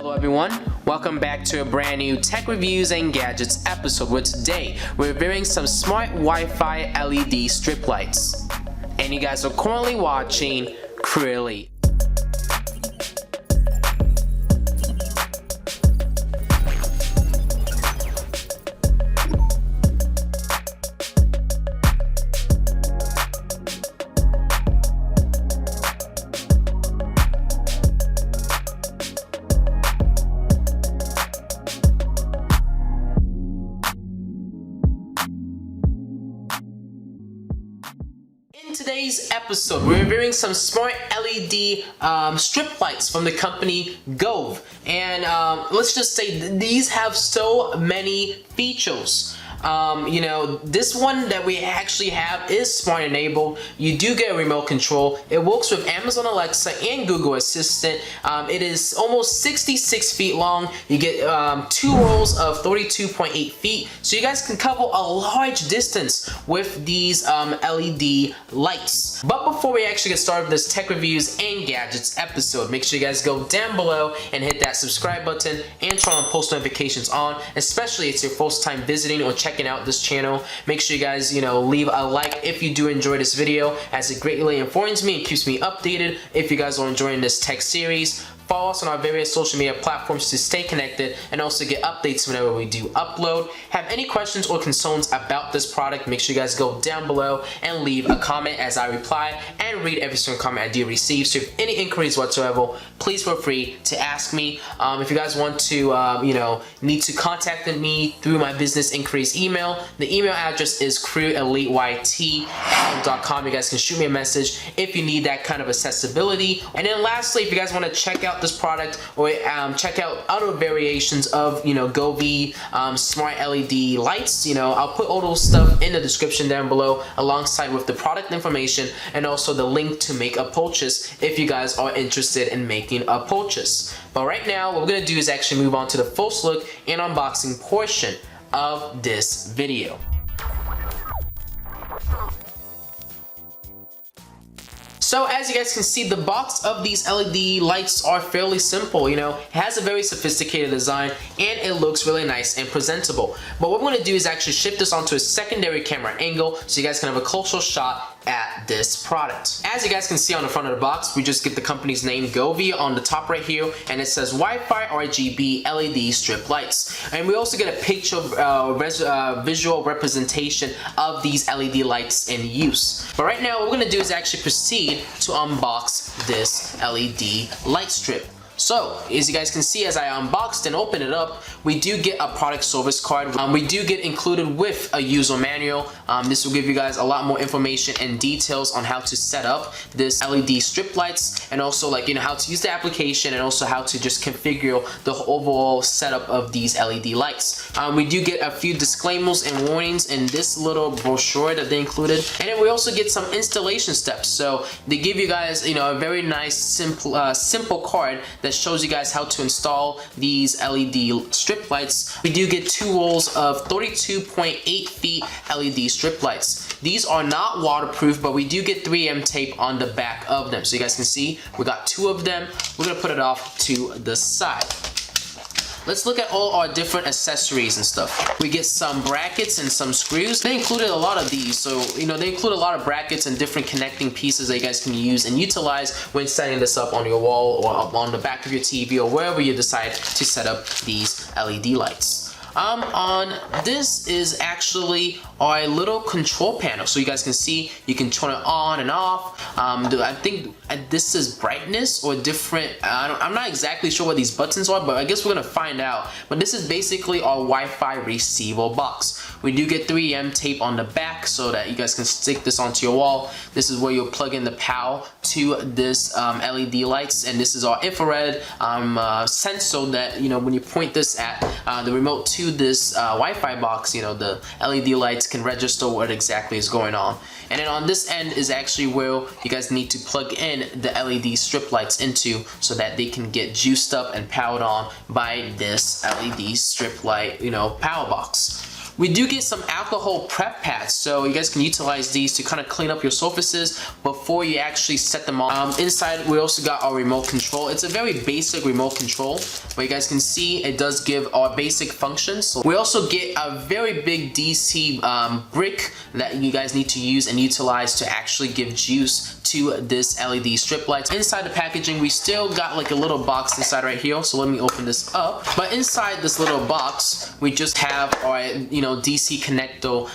Hello everyone, welcome back to a brand new tech reviews and gadgets episode where today we're reviewing some smart Wi-Fi LED strip lights. And you guys are currently watching CrewElite. In today's episode, we're reviewing some smart LED strip lights from the company Govee, and let's just say these have so many features. This one that we actually have is smart enabled. You do get a remote control. It works with Amazon Alexa and Google Assistant. It is almost 66 feet long. You get 2 rows of 32.8 feet. So you guys can cover a large distance with these LED lights. But before we actually get started with this tech reviews and gadgets episode, make sure you guys go down below and hit that subscribe button and turn on post notifications on, especially if it's your first time visiting or checking out this channel. Make sure you guys, leave a like if you do enjoy this video, as it greatly informs me and keeps me updated if you guys are enjoying this tech series. Follow us on our various social media platforms to stay connected and also get updates whenever we do upload. Have any questions or concerns about this product, make sure you guys go down below and leave a comment as I reply and read every single comment I do receive. So if any inquiries whatsoever, please feel free to ask me. If you guys want to, need to contact me through my business inquiries email, the email address is CrewElite@com. You guys can shoot me a message if you need that kind of accessibility. And then lastly, if you guys want to check out this product or check out other variations of Govee smart LED lights, I'll put all those stuff in the description down below alongside with the product information and also the link to make a purchase if you guys are interested in making a purchase. But right now what we're gonna do is actually move on to the first look and unboxing portion of this video. So as you guys can see, the box of these LED lights are fairly simple. It has a very sophisticated design and it looks really nice and presentable. But what we're going to do is actually shift this onto a secondary camera angle so you guys can have a closer shot at this product. As you guys can see on the front of the box, we just get the company's name Govee on the top right here, and it says Wi-Fi RGB LED strip lights. And we also get a picture visual representation of these LED lights in use. But right now what we're going to do is actually proceed to unbox this LED light strip. So, as you guys can see, as I unboxed and open it up, we do get a product service card. We do get included with a user manual. This will give you guys a lot more information and details on how to set up this LED strip lights, and also how to use the application, and also how to just configure the overall setup of these LED lights. We do get a few disclaimers and warnings in this little brochure that they included, and then we also get some installation steps. So they give you guys a very nice simple card that shows you guys how to install these LED strip lights. We do get 2 rolls of 32.8 feet LED strip lights. These are not waterproof, but we do get 3M tape on the back of them. So you guys can see we got 2 of them. We're gonna put it off to the side. Let's look at all our different accessories and stuff. We get some brackets and some screws. They included a lot of these, so they include a lot of brackets and different connecting pieces that you guys can use and utilize when setting this up on your wall or up on the back of your TV or wherever you decide to set up these LED lights. On this is actually our little control panel, so you guys can see you can turn it on and off. I think this is brightness or different. I'm not exactly sure what these buttons are, but I guess we're gonna find out. But this is basically our Wi-Fi receiver box. We do get 3M tape on the back so that you guys can stick this onto your wall. This is where you'll plug in the power to this LED lights, and this is our infrared sensor that when you point this at the remote to this Wi-Fi box, the LED lights can register what exactly is going on. And then on this end is actually where you guys need to plug in the LED strip lights into so that they can get juiced up and powered on by this LED strip light, power box. We do get some alcohol prep pads, so you guys can utilize these to kind of clean up your surfaces before you actually set them on. Inside, we also got our remote control. It's a very basic remote control, but you guys can see it does give our basic functions. So we also get a very big DC brick that you guys need to use and utilize to actually give juice to this LED strip lights. Inside the packaging, we still got like a little box inside right here, so let me open this up. But inside this little box, we just have our DC connector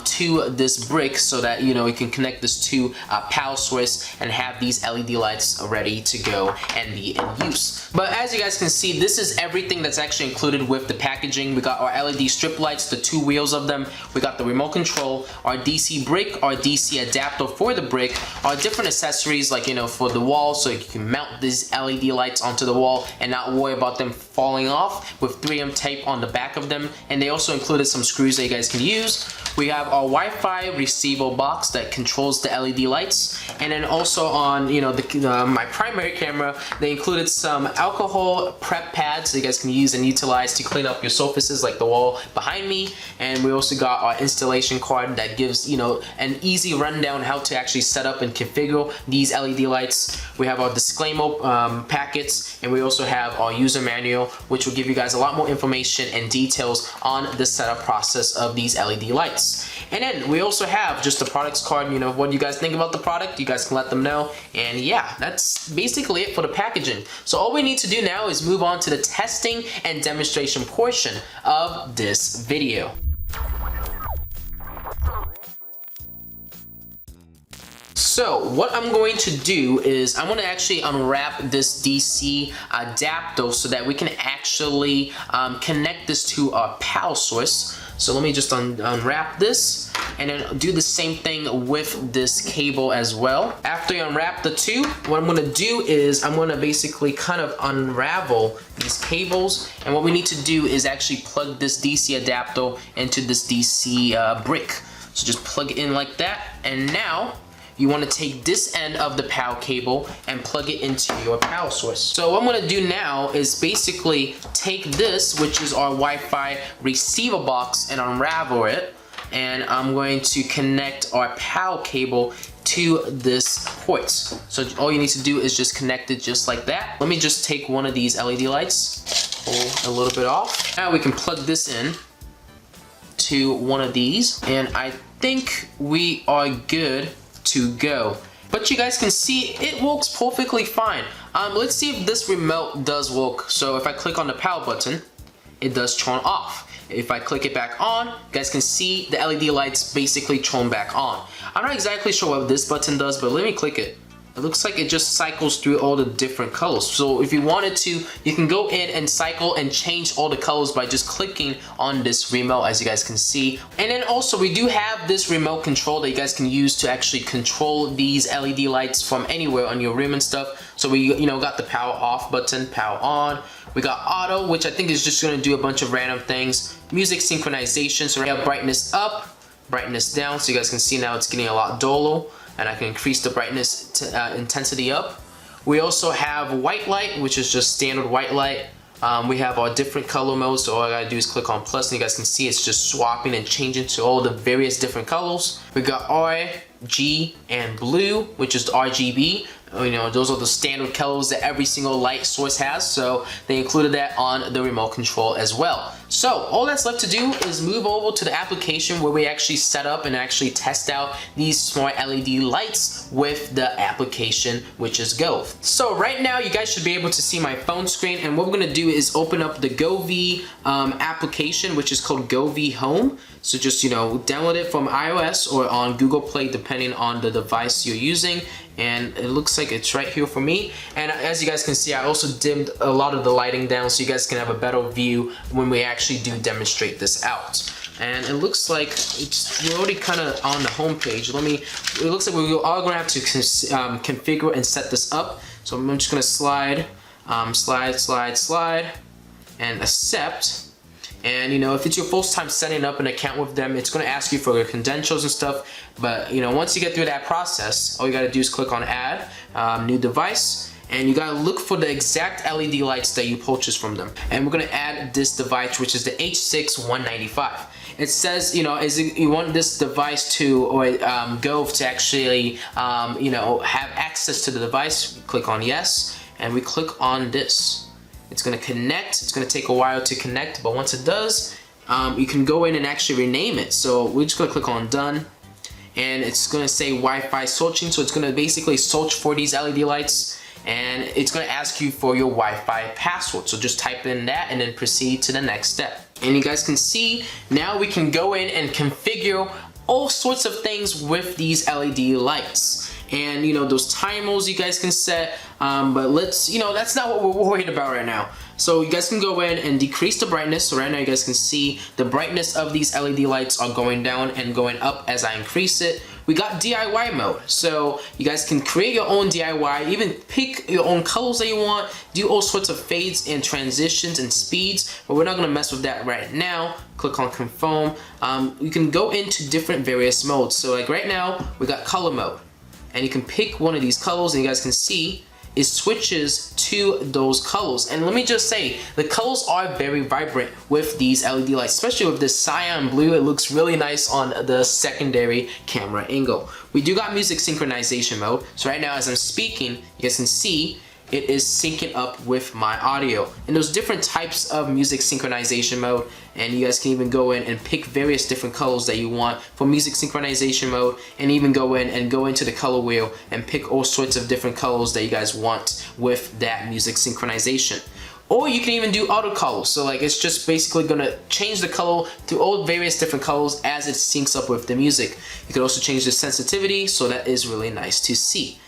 to this brick, so that we can connect this to a power source and have these LED lights ready to go and be in use. But as you guys can see, this is everything that's actually included with the packaging. We got our LED strip lights, the 2 wheels of them. We got the remote control, our DC brick, our DC adapter for the brick, our different accessories like for the wall, so you can mount these LED lights onto the wall and not worry about them falling off, with 3M tape on the back of them. And they also included some screws that you guys can use. We have our Wi-Fi receiver box that controls the LED lights, and then also on my primary camera, they included some alcohol prep pads that you guys can use and utilize to clean up your surfaces like the wall behind me. And we also got our installation card that gives an easy rundown how to actually set up and configure these LED lights. We have our disclaimer packets, and we also have our user manual, which will give you guys a lot more information and details on the setup process of these LED lights. And then we also have just the products card. What you guys think about the product, you guys can let them know. And yeah, that's basically it for the packaging. So all we need to do now is move on to the testing and demonstration portion of this video. So what I'm going to do is I'm going to actually unwrap this DC adapter so that we can actually connect this to our power source. So let me just unwrap this and then do the same thing with this cable as well. After you unwrap the two, what I'm going to do is I'm going to basically kind of unravel these cables, and what we need to do is actually plug this DC adapter into this DC brick. So just plug it in like that, and now you want to take this end of the power cable and plug it into your power source. So what I'm going to do now is basically take this, which is our Wi-Fi receiver box, and unravel it, and I'm going to connect our power cable to this port. So all you need to do is just connect it just like that. Let me just take one of these LED lights, pull a little bit off. Now we can plug this in to one of these, and I think we are good to go. But you guys can see it works perfectly fine. Let's see if this remote does work. So if I click on the power button, it does turn off. If I click it back on, you guys can see the LED lights basically turn back on. I'm not exactly sure what this button does, but let me click it. It looks like it just cycles through all the different colors. So if you wanted to, you can go in and cycle and change all the colors by just clicking on this remote, as you guys can see. And then also we do have this remote control that you guys can use to actually control these LED lights from anywhere on your room and stuff. So we got the power off button, power on. We got auto, which I think is just gonna do a bunch of random things. Music synchronization, so we have brightness up, brightness down, so you guys can see now it's getting a lot duller, and I can increase the brightness intensity up. We also have white light, which is just standard white light. We have our different color modes, so all I gotta do is click on plus, and you guys can see it's just swapping and changing to all the various different colors. We got R, G, and blue, which is the RGB. Those are the standard colors that every single light source has, so they included that on the remote control as well. So all that's left to do is move over to the application where we actually set up and actually test out these smart LED lights with the application, which is Govee. So right now you guys should be able to see my phone screen, and what we're gonna do is open up the Govee application, which is called Govee Home. So just download it from iOS or on Google Play, depending on the device you're using. And it looks like it's right here for me. And as you guys can see, I also dimmed a lot of the lighting down so you guys can have a better view when we actually do demonstrate this out. And it looks like we're already kind of on the home page. It looks like we're all gonna have to configure and set this up. So I'm just gonna slide, slide, and accept. And if it's your first time setting up an account with them, it's going to ask you for your credentials and stuff. But once you get through that process, all you got to do is click on add new device, and you gotta look for the exact LED lights that you purchased from them. And we're gonna add this device, which is the H6-195. It says, you know, you want this device to, or Govee to actually, you know, have access to the device. We click on yes, and we click on this. It's gonna connect. It's gonna take a while to connect, but once it does, you can go in and actually rename it. So we're just gonna click on done, and it's gonna say Wi-Fi searching. So it's gonna basically search for these LED lights, and it's gonna ask you for your Wi-Fi password. So just type in that and then proceed to the next step. And you guys can see now we can go in and configure all sorts of things with these LED lights. And you know, those timers you guys can set, but let's, you know, that's not what we're worried about right now. So you guys can go in and decrease the brightness. So right now you guys can see the brightness of these LED lights are going down and going up as I increase it. We got DIY mode, so you guys can create your own DIY, even pick your own colors that you want, do all sorts of fades and transitions and speeds, but we're not gonna mess with that right now. Click on confirm. You can go into different various modes. So like right now, we got color mode, and you can pick one of these colors, and you guys can see it switches to those colors. And let me just say, the colors are very vibrant with these LED lights, especially with this cyan blue. It looks really nice on the secondary camera angle. We do got music synchronization mode. So right now as I'm speaking, you guys can see it is syncing up with my audio. And there's different types of music synchronization mode, and you guys can even go in and pick various different colors that you want for music synchronization mode, and even go in and go into the color wheel and pick all sorts of different colors that you guys want with that music synchronization. Or you can even do auto colors. So like it's just basically gonna change the color to all various different colors as it syncs up with the music. You can also change the sensitivity, so that is really nice to see.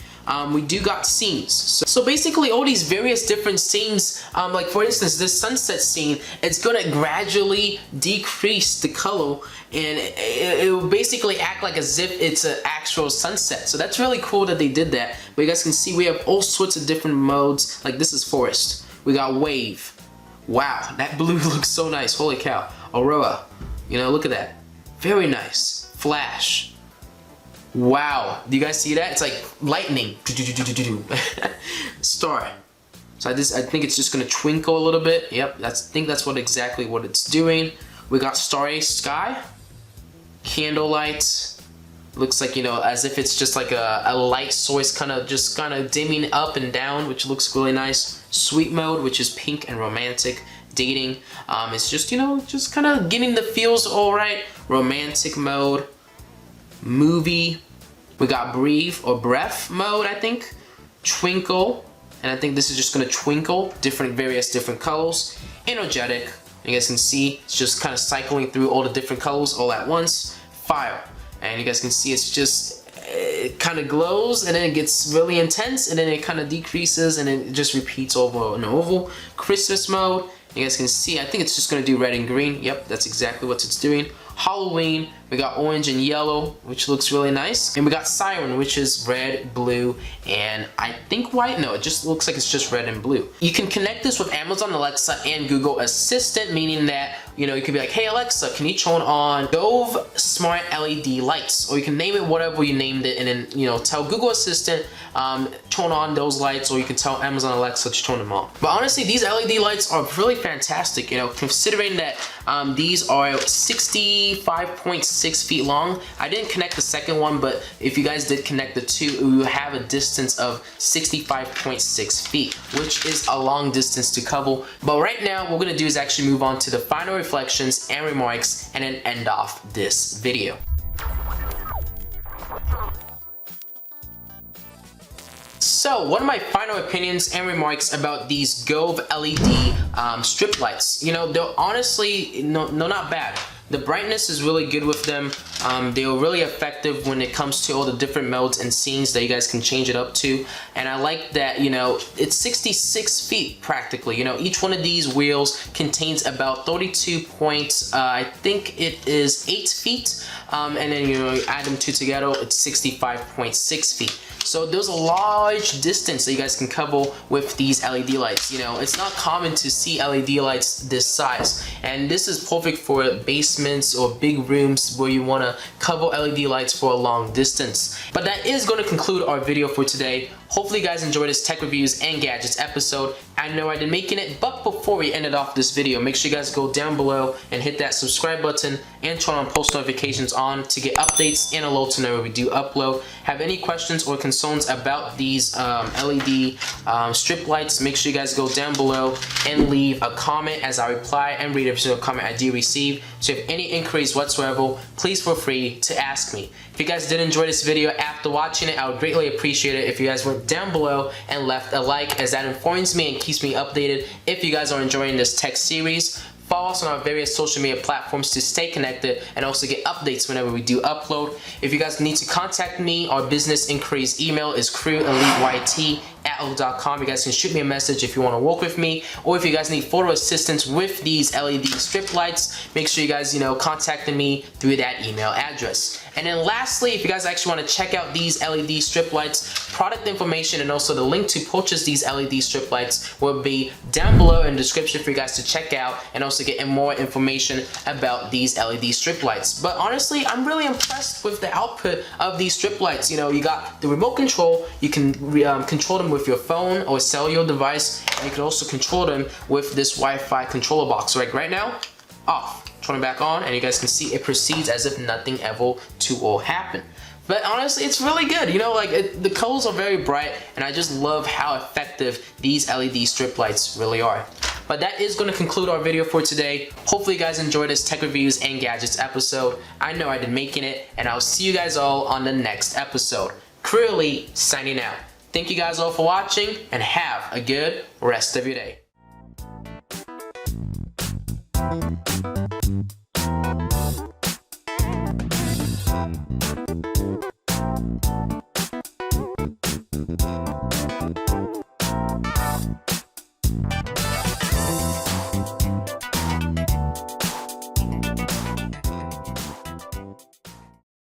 We do got scenes. So basically all these various different scenes, like for instance this sunset scene, it's gonna gradually decrease the color, and it will basically act like as if it's an actual sunset. So that's really cool that they did that. But you guys can see we have all sorts of different modes. Like this is forest. We got wave. Wow, that blue looks so nice. Holy cow. Aurora. You know, look at that. Very nice. Flash. Wow, do you guys see that? It's like lightning. Star. So I think it's just gonna twinkle a little bit. Yep, I think that's exactly what it's doing. We got starry sky, candlelight. Looks like, you know, as if it's just like a light source kind of dimming up and down, which looks really nice. Sweet mode, which is pink and romantic. Dating, it's just, you know, just kind of getting the feels all right. Romantic mode. Movie, we got breathe or breath mode, I think. Twinkle, and I think this is just gonna twinkle, various different colors. Energetic, you guys can see it's just kind of cycling through all the different colors all at once. Fire, and you guys can see it kind of glows, and then it gets really intense, and then it kind of decreases, and then it just repeats over and over. Christmas mode, you guys can see, I think it's just gonna do red and green. Yep, that's exactly what it's doing. Halloween, we got orange and yellow, which looks really nice. And we got siren, which is red, blue, and I think white. No, it just looks like it's just red and blue. You can connect this with Amazon Alexa and Google Assistant, meaning that, you know, you could be like, hey Alexa, can you turn on Govee smart LED lights? Or you can name it whatever you named it, and then, you know, tell Google Assistant, turn on those lights, or you can tell Amazon Alexa to turn them on. But honestly, these LED lights are really fantastic, you know, considering that these are 65.6 feet long. I didn't connect the second one, but if you guys did connect the two, you have a distance of 65.6 feet, which is a long distance to cover. But right now, what we're gonna do is actually move on to the final reflections and remarks, and then end off this video. So, one of my final opinions and remarks about these Govee LED strip lights. You know, they're honestly, not bad. The brightness is really good with them. They're really effective when it comes to all the different modes and scenes that you guys can change it up to. And I like that, you know, it's 66 feet practically. You know, each one of these wheels contains about 32 points, I think it is 8 feet. And then, you know, you add them two together, it's 65.6 feet. So there's a large distance that you guys can cover with these LED lights. You know, it's not common to see LED lights this size, and this is perfect for basements or big rooms where you want to cover LED lights for a long distance. But that is going to conclude our video for today. Hopefully you guys enjoyed this tech reviews and gadgets episode. I know I did making it, but before we ended off this video, make sure you guys go down below and hit that subscribe button and turn on post notifications on to get updates and alerts to know when we do upload. Have any questions or concerns about these LED strip lights, make sure you guys go down below and leave a comment as I reply and read every single comment I do receive. So if any inquiries whatsoever, please feel free to ask me. If you guys did enjoy this video after watching it, I would greatly appreciate it if you guys went down below and left a like, as that informs me and keeps me updated if you guys are enjoying this tech series. Follow us on our various social media platforms to stay connected and also get updates whenever we do upload. If you guys need to contact me, our business inquiries email is CrewElite@outlook.com. You guys can shoot me a message if you want to work with me, or if you guys need photo assistance with these LED strip lights, make sure you guys, contact me through that email address. And then lastly, if you guys actually want to check out these LED strip lights, product information and also the link to purchase these LED strip lights will be down below in the description for you guys to check out and also get more information about these LED strip lights. But honestly, I'm really impressed with the output of these strip lights. You got the remote control, you can control them with your phone or cellular device, and you can also control them with this Wi-Fi controller box. So like right now, off. Turn it back on and you guys can see it proceeds as if nothing ever will happen. But honestly, it's really good. The colors are very bright, and I just love how effective these LED strip lights really are. But that is going to conclude our video for today. Hopefully you guys enjoyed this tech reviews and gadgets episode. I know I did making it, and I'll see you guys all on the next episode. CrewElite signing out. Thank you guys all for watching, and have a good rest of your day.